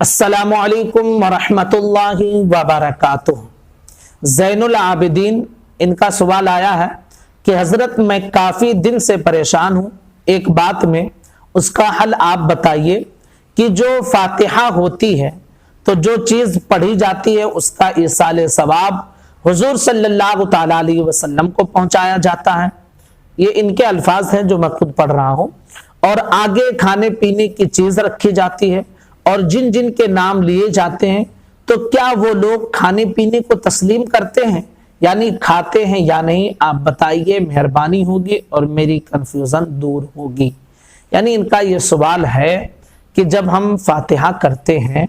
अस्सलामु अलैकुम वरहमतुल्लाहि वबरकातुह। ज़ैनुल आबिदीन, इनका सवाल आया है कि हज़रत मैं काफ़ी दिन से परेशान हूँ एक बात में, उसका हल आप बताइए कि जो फातिहा होती है तो जो चीज़ पढ़ी जाती है उसका ईसाले सवाब हुजूर सल्लल्लाहु ताला अलैहि वसल्लम को पहुँचाया जाता है। ये इनके अल्फाज हैं जो मैं खुद पढ़ रहा हूँ। और आगे खाने पीने की चीज़ रखी जाती है और जिन जिन के नाम लिए जाते हैं तो क्या वो लोग खाने पीने को तस्लीम करते हैं, यानी खाते हैं या नहीं, आप बताइए, मेहरबानी होगी और मेरी कंफ्यूजन दूर होगी। यानी इनका ये सवाल है कि जब हम फातिहा करते हैं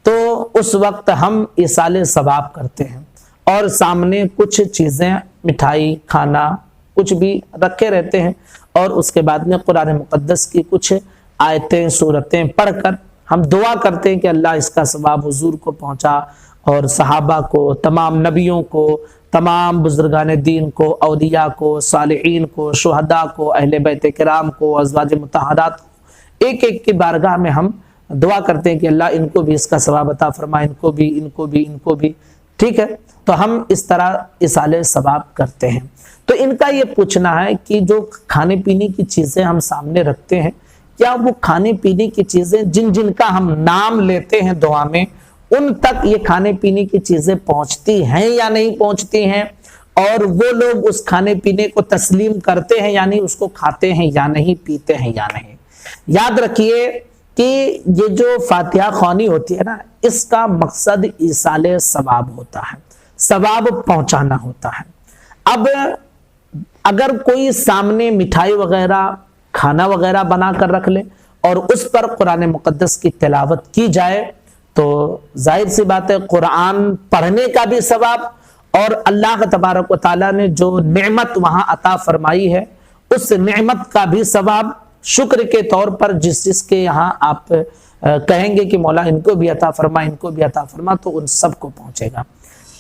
तो उस वक्त हम इसाले सवाब करते हैं और सामने कुछ चीज़ें, मिठाई, खाना, कुछ भी रखे रहते हैं और उसके बाद में कुरान मुक़द्दस की कुछ आयतें, सूरतें पढ़कर हम दुआ करते हैं कि अल्लाह इसका सवाब हुजूर को पहुंचा और सहाबा को, तमाम नबियों को, तमाम बुजुर्गान दीन को, औलिया को, सालिहीन को, शुहदा को, अहले बैत किराम को, अज़वाज मुतहरात को, एक एक की बारगाह में हम दुआ करते हैं कि अल्लाह इनको भी इसका सवाब अता फरमा, इनको भी, इनको भी, इनको भी। ठीक है, तो हम इस तरह इसाले सवाब करते हैं। तो इनका ये पूछना है कि जो खाने पीने की चीज़ें हम सामने रखते हैं, क्या वो खाने पीने की चीज़ें जिन जिन का हम नाम लेते हैं दुआ में, उन तक ये खाने पीने की चीज़ें पहुंचती हैं या नहीं पहुंचती हैं, और वो लोग उस खाने पीने को तस्लीम करते हैं यानी उसको खाते हैं या नहीं, पीते हैं या नहीं। याद रखिए कि ये जो फातिहा ख़्वानी होती है ना, इसका मकसद ईसाले सवाब होता है, सवाब पहुंचाना होता है। अब अगर कोई सामने मिठाई वगैरह, खाना वगैरह बना कर रख ले और उस पर कुरान मुक़द्दस की तिलावत की जाए तो जाहिर सी बात है कुरान पढ़ने का भी सवाब और अल्लाह तबारक व तआला ने जो नेमत वहां अता फरमाई है उस नेमत का भी सवाब शुक्र के तौर पर जिसके यहाँ आप कहेंगे कि मौला इनको भी अता फरमा, इनको भी अता फरमा, तो उन सबको पहुंचेगा।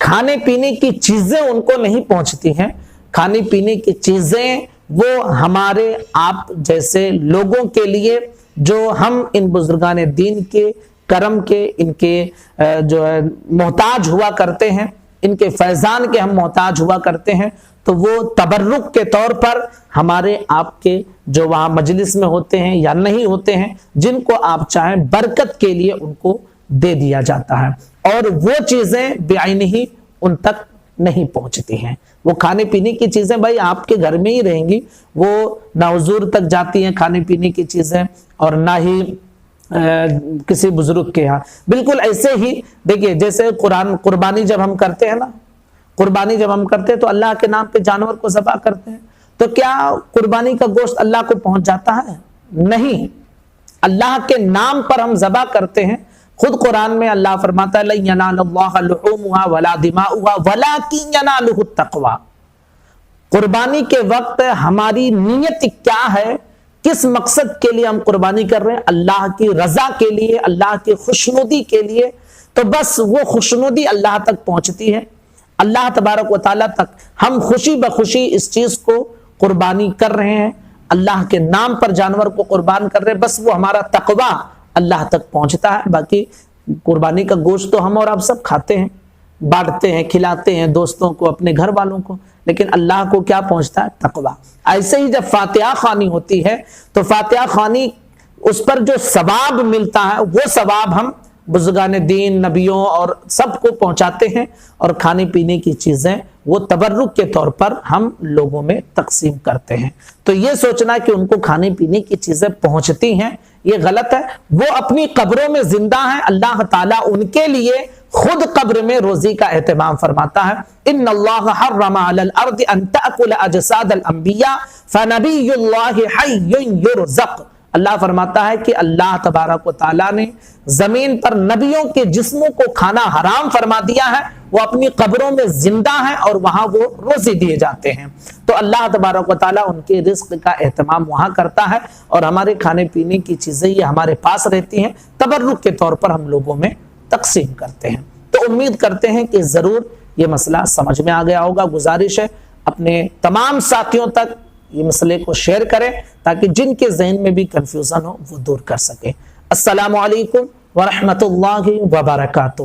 खाने पीने की चीजें उनको नहीं पहुंचती हैं। खाने पीने की चीजें वो हमारे आप जैसे लोगों के लिए, जो हम इन बुजुर्गान दीन के करम के, इनके जो है मोहताज हुआ करते हैं, इनके फैजान के हम मोहताज हुआ करते हैं, तो वो तबर्रुक के तौर पर हमारे आपके जो वहाँ मजलिस में होते हैं या नहीं होते हैं, जिनको आप चाहें बरकत के लिए उनको दे दिया जाता है और वो चीज़ें बेआईन ही उन तक नहीं पहुंचती हैं। वो खाने पीने की चीजें भाई आपके घर में ही रहेंगी, वो ना हुजूर तक जाती हैं खाने पीने की चीजें और ना ही किसी बुजुर्ग के यहाँ। बिल्कुल ऐसे ही देखिए, जैसे कुर्बानी जब हम करते हैं ना, कुर्बानी जब हम करते हैं तो अल्लाह के नाम पे जानवर को ज़बह करते हैं, तो क्या कुर्बानी का गोश्त अल्लाह को पहुंच जाता है? नहीं, अल्लाह के नाम पर हम ज़बह करते हैं। खुद कुरान में अल्लाह फरमाता है लन यनालल्लाह लुहूमुहा वला दिमाउहा वलाकिन यनालुहु तक़वा। कुर्बानी के वक्त हमारी नीयत क्या है, किस मकसद के लिए हम कुर्बानी कर रहे हैं? अल्लाह की रजा के लिए, अल्लाह की खुशनुदी के लिए। तो बस वो खुशनुदी अल्लाह तक पहुंचती है, अल्लाह तबारक व तआला तक हम खुशी बखुशी इस चीज को कुर्बानी कर रहे हैं, अल्लाह के नाम पर जानवर को कुर्बान कर रहे हैं, बस वो हमारा तकवा अल्लाह तक पहुंचता है। बाकी कुर्बानी का गोश्त तो हम और आप सब खाते हैं, बांटते हैं, खिलाते हैं दोस्तों को, अपने घर वालों को, लेकिन अल्लाह को क्या पहुंचता है? तकवा। ऐसे ही जब फातिहा ख़्वानी होती है तो फातिहा ख़्वानी, उस पर जो सवाब मिलता है वो सवाब हम बुजुर्गान दीन, नबियों और सबको पहुंचाते हैं और खाने पीने की चीजें वो तबर्रुक के तौर पर हम लोगों में तकसीम करते हैं। तो ये सोचना कि उनको खाने पीने की चीजें पहुंचती हैं, ये गलत है। वो अपनी कब्रों में जिंदा हैं, अल्लाह ताला उनके लिए खुद कब्र में रोजी का एहतमाम फरमाता है। इन्नल्लाह हर्रमा अलल अर्दि अन तअकुल अजसादल अंबिया फनबियुल्लाहि हय्युन युरज़क़। अल्लाह फरमाता है कि अल्लाह तबारक व तआला ने जमीन पर नबियों के जिस्मों को खाना हराम फरमा दिया है, वो अपनी कब्रों में जिंदा हैं और वहां वो रोजी दिए जाते हैं। तो अल्लाह तबारक व तआला उनके रिज्क का एहतमाम वहां करता है और हमारे खाने पीने की चीजें ये हमारे पास रहती हैं, तबर्रुक के तौर पर हम लोगों में तकसीम करते हैं। तो उम्मीद करते हैं कि जरूर ये मसला समझ में आ गया होगा। गुजारिश है अपने तमाम साथियों तक ये मसले को शेयर करें ताकि जिनके जहन में भी कंफ्यूजन हो वो दूर कर सके। السلام علیکم ورحمۃ اللہ وبرکاتہ۔